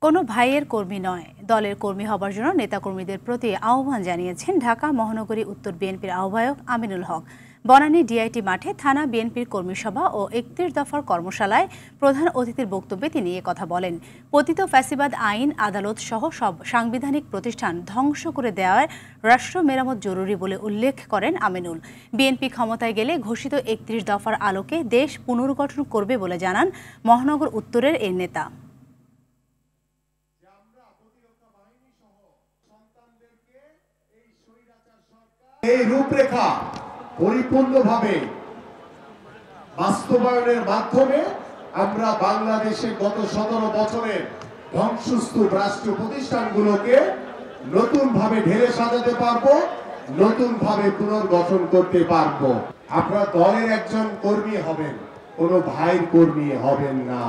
কোনো ভাইয়ের কর্মী নয়, দলের কর্মী হবার জন্য নেতাকর্মীদের প্রতি আহ্বান জানিয়েছেন ঢাকা মহানগরী উত্তর বিএনপির আহ্বায়ক আমিনুল হক। বনানী ডিআইটি মাঠে থানা বিএনপির কর্মী সভা ও ৩১ দফার কর্মশালায় প্রধান অতিথির বক্তব্যে তিনি এ কথা বলেন। পতিত ফ্যাসিবাদ আইন, আদালত সহ সব সাংবিধানিক প্রতিষ্ঠান ধ্বংস করে দেওয়ার রাষ্ট্র মেরামত জরুরি বলে উল্লেখ করেন আমিনুল। বিএনপি ক্ষমতায় গেলে ঘোষিত ৩১ দফার আলোকে দেশ পুনর্গঠন করবে বলে জানান মহানগর উত্তরের এ নেতা। এই রূপরেখা পরিপূর্ণভাবে বাস্তবায়নের মাধ্যমে আমরা বাংলাদেশে গত ১৭ বছরের ধ্বংসস্তূপ রাষ্ট্র প্রতিষ্ঠানগুলোকে নতুনভাবে ঢেলে সাজাতে পারবো, নতুনভাবে পুনর্গঠন করতে পারবো। আপনারা দলের একজন কর্মী হবেন, কোনো ভাইয়ের কর্মী হবেন না।